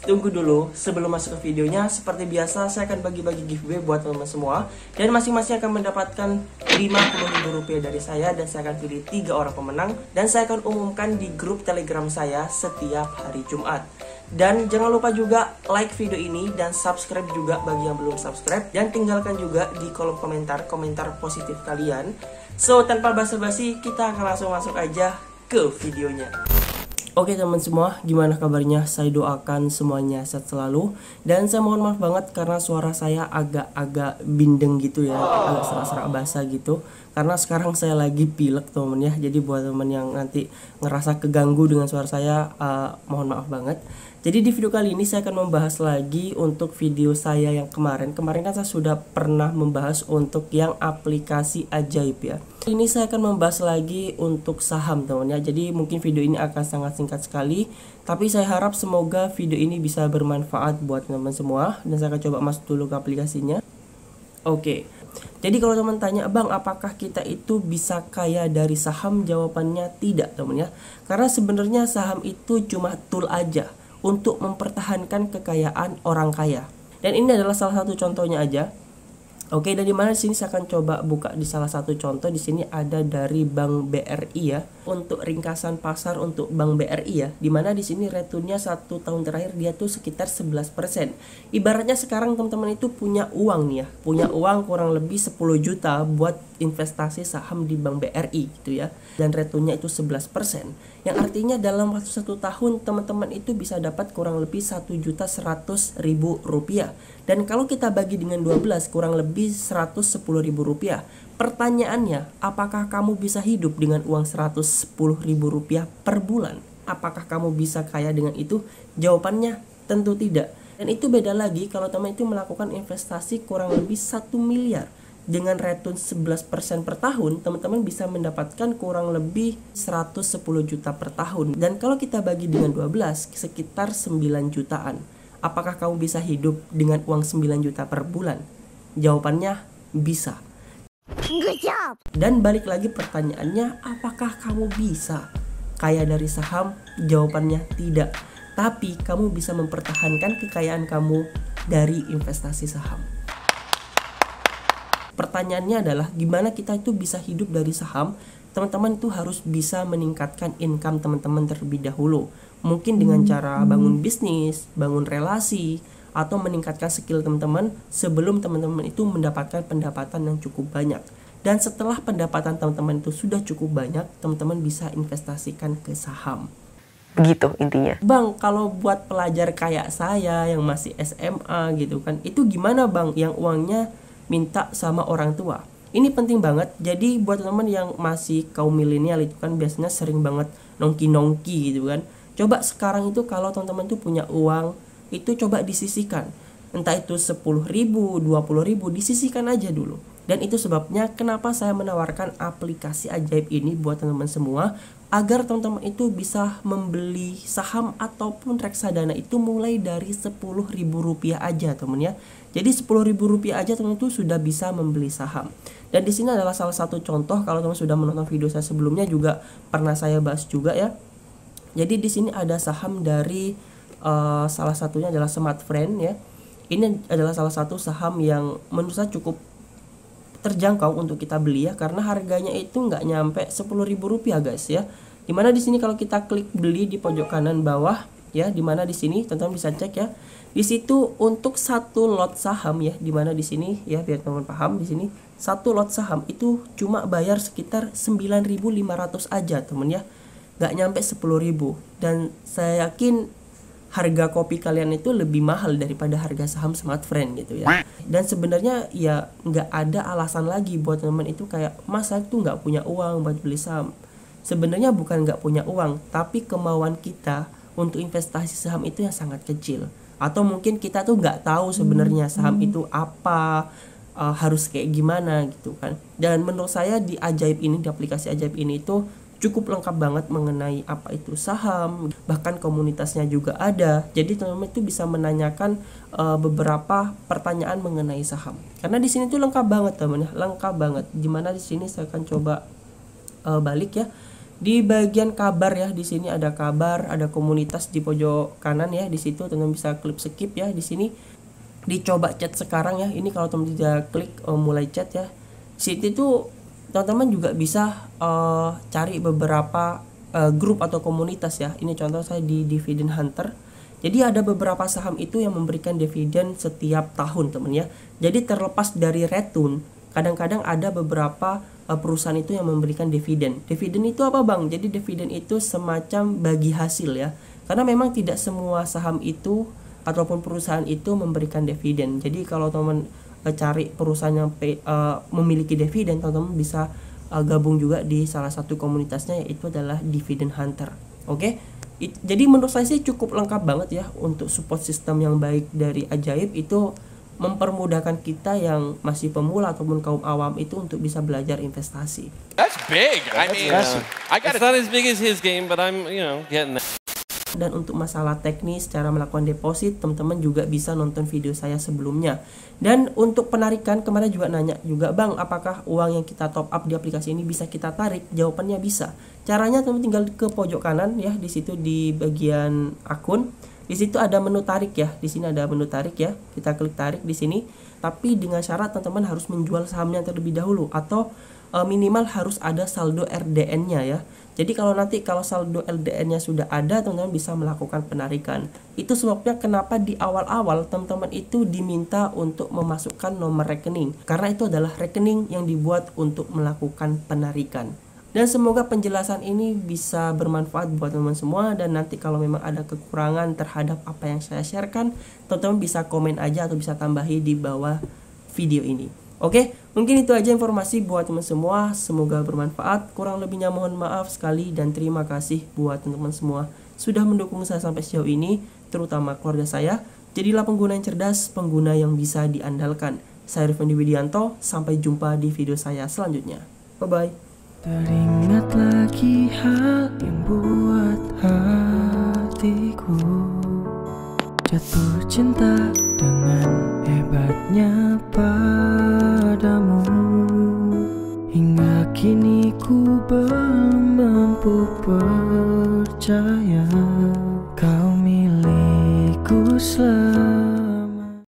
Tunggu dulu, sebelum masuk ke videonya, seperti biasa saya akan bagi-bagi giveaway buat teman-teman semua. Dan masing-masing akan mendapatkan Rp50.000 dari saya, dan saya akan pilih 3 orang pemenang. Dan saya akan umumkan di grup telegram saya setiap hari Jumat. Dan jangan lupa juga like video ini dan subscribe juga bagi yang belum subscribe. Dan tinggalkan juga di kolom komentar positif kalian. So, tanpa basa-basi, kita akan langsung masuk aja ke videonya. Oke teman semua, gimana kabarnya? Saya doakan semuanya sehat selalu. Dan saya mohon maaf banget karena suara saya agak-agak bindeng gitu ya, agak serak-serak basah gitu. Karena sekarang saya lagi pilek teman ya. Jadi buat teman yang nanti ngerasa keganggu dengan suara saya, mohon maaf banget. Jadi di video kali ini saya akan membahas lagi untuk video saya yang kemarin. Kemarin kan saya sudah pernah membahas untuk yang aplikasi ajaib ya. Ini saya akan membahas lagi untuk saham teman ya. Jadi mungkin video ini akan sangat singkat sekali, tapi saya harap semoga video ini bisa bermanfaat buat teman-teman semua. Dan saya akan coba masuk dulu ke aplikasinya. Oke. Jadi kalau teman tanya, "Bang, apakah kita itu bisa kaya dari saham?" Jawabannya tidak teman ya. Karena sebenarnya saham itu cuma tool aja untuk mempertahankan kekayaan orang kaya. Dan ini adalah salah satu contohnya aja. Oke, dari mana di sini saya akan coba buka di salah satu contoh. Di sini ada dari Bank BRI ya. Untuk ringkasan pasar untuk Bank BRI ya, dimana di sini returnnya 1 tahun terakhir dia tuh sekitar 11%. Ibaratnya sekarang teman-teman itu punya uang nih ya, punya uang kurang lebih 10 juta buat investasi saham di Bank BRI gitu ya. Dan returnnya itu 11%. Yang artinya dalam waktu 1 tahun teman-teman itu bisa dapat kurang lebih Rp1.100.000. Dan kalau kita bagi dengan 12 kurang lebih Rp110.000. Pertanyaannya, apakah kamu bisa hidup dengan uang Rp110.000 per bulan? Apakah kamu bisa kaya dengan itu? Jawabannya tentu tidak. Dan itu beda lagi kalau teman itu melakukan investasi kurang lebih 1 miliar. Dengan return 11% per tahun, teman-teman bisa mendapatkan kurang lebih 110 juta per tahun. Dan kalau kita bagi dengan 12, sekitar 9 jutaan. Apakah kamu bisa hidup dengan uang 9 juta per bulan? Jawabannya bisa. Good job. Dan balik lagi pertanyaannya, apakah kamu bisa kaya dari saham? Jawabannya tidak. Tapi kamu bisa mempertahankan kekayaan kamu dari investasi saham. Pertanyaannya adalah gimana kita itu bisa hidup dari saham? Teman-teman itu harus bisa meningkatkan income teman-teman terlebih dahulu. Mungkin dengan cara bangun bisnis, bangun relasi, atau meningkatkan skill teman-teman sebelum teman-teman itu mendapatkan pendapatan yang cukup banyak. Dan setelah pendapatan teman-teman itu sudah cukup banyak, teman-teman bisa investasikan ke saham. Begitu intinya. Bang, kalau buat pelajar kayak saya yang masih SMA gitu kan, itu gimana bang yang uangnya minta sama orang tua? Ini penting banget. Jadi buat teman-teman yang masih kaum milenial itu kan biasanya sering banget nongki-nongki gitu kan. Coba sekarang itu kalau teman-teman tuh punya uang, itu coba disisihkan. Entah itu 10.000, 20.000, disisihkan aja dulu. Dan itu sebabnya kenapa saya menawarkan aplikasi ajaib ini buat teman-teman semua, agar teman-teman itu bisa membeli saham ataupun reksadana itu mulai dari Rp10.000 aja teman ya. Jadi Rp10.000 aja teman itu sudah bisa membeli saham. Dan di sini adalah salah satu contoh, kalau teman sudah menonton video saya sebelumnya juga pernah saya bahas juga ya. Jadi di sini ada saham dari salah satunya adalah Smartfren ya. Ini adalah salah satu saham yang menurut saya cukup terjangkau untuk kita beli ya, karena harganya itu nggak nyampe Rp10.000 guys ya. Dimana di sini kalau kita klik beli di pojok kanan bawah ya, dimana di sini teman-teman bisa cek ya. Di situ untuk satu lot saham ya, dimana di sini ya biar teman-teman paham, di sini satu lot saham itu cuma bayar sekitar 9.500 aja teman ya, nggak nyampe 10.000. Dan saya yakin harga kopi kalian itu lebih mahal daripada harga saham Smartfren gitu ya. Dan sebenarnya ya nggak ada alasan lagi buat teman itu kayak, "Mas, saya tuh nggak punya uang buat beli saham." Sebenarnya bukan nggak punya uang, tapi kemauan kita untuk investasi saham itu yang sangat kecil. Atau mungkin kita tuh nggak tahu sebenarnya saham itu apa, harus kayak gimana gitu kan. Dan menurut saya di ajaib ini, di aplikasi ajaib ini itu cukup lengkap banget mengenai apa itu saham, bahkan komunitasnya juga ada. Jadi teman-teman itu bisa menanyakan beberapa pertanyaan mengenai saham. Karena di sini tuh lengkap banget teman ya, lengkap banget. Dimana di sini saya akan coba balik ya. Di bagian kabar ya, di sini ada kabar, ada komunitas di pojok kanan ya, di situ teman-teman bisa klik skip ya. Di sini dicoba chat sekarang ya. Ini kalau teman-teman tidak klik mulai chat ya. Situ itu teman-teman juga bisa cari beberapa grup atau komunitas ya. Ini contoh saya di Dividend Hunter. Jadi ada beberapa saham itu yang memberikan dividen setiap tahun teman ya. Jadi terlepas dari return, kadang-kadang ada beberapa perusahaan itu yang memberikan dividen. Dividen itu apa bang? Jadi dividen itu semacam bagi hasil ya. Karena memang tidak semua saham itu ataupun perusahaan itu memberikan dividen. Jadi kalau teman cari perusahaan yang memiliki dividen, teman-teman bisa gabung juga di salah satu komunitasnya, yaitu adalah Dividend Hunter. Oke. Jadi menurut saya sih cukup lengkap banget ya untuk support system yang baik dari Ajaib. Itu mempermudahkan kita yang masih pemula ataupun kaum awam itu untuk bisa belajar investasi. That's big. I mean, I got It's not as big as his game, but I'm, getting there. Dan untuk masalah teknis cara melakukan deposit, teman-teman juga bisa nonton video saya sebelumnya. Dan untuk penarikan, kemarin juga nanya juga, bang, apakah uang yang kita top up di aplikasi ini bisa kita tarik? Jawabannya bisa. Caranya teman tinggal ke pojok kanan ya, di situ di bagian akun. Di situ ada menu tarik ya. Di sini ada menu tarik ya. Kita klik tarik di sini. Tapi dengan syarat teman-teman harus menjual sahamnya terlebih dahulu, atau minimal harus ada saldo RDN-nya ya. Jadi kalau saldo LDN-nya sudah ada, teman-teman bisa melakukan penarikan. Itu sebabnya kenapa di awal-awal teman-teman itu diminta untuk memasukkan nomor rekening, karena itu adalah rekening yang dibuat untuk melakukan penarikan. Dan semoga penjelasan ini bisa bermanfaat buat teman-teman semua. Dan nanti kalau memang ada kekurangan terhadap apa yang saya sharekan, teman-teman bisa komen aja atau bisa tambahi di bawah video ini. Oke, mungkin itu aja informasi buat teman semua. Semoga bermanfaat. Kurang lebihnya mohon maaf sekali, dan terima kasih buat teman-teman semua sudah mendukung saya sampai sejauh ini, terutama keluarga saya. Jadilah pengguna yang cerdas, pengguna yang bisa diandalkan. Saya Rifandi Widianto, sampai jumpa di video saya selanjutnya. Bye-bye. Teringat lagi hal yang buat hatiku jatuh cinta dengan hebatnya padamu. Hingga kini ku belum mampu percaya kau milikku selalu.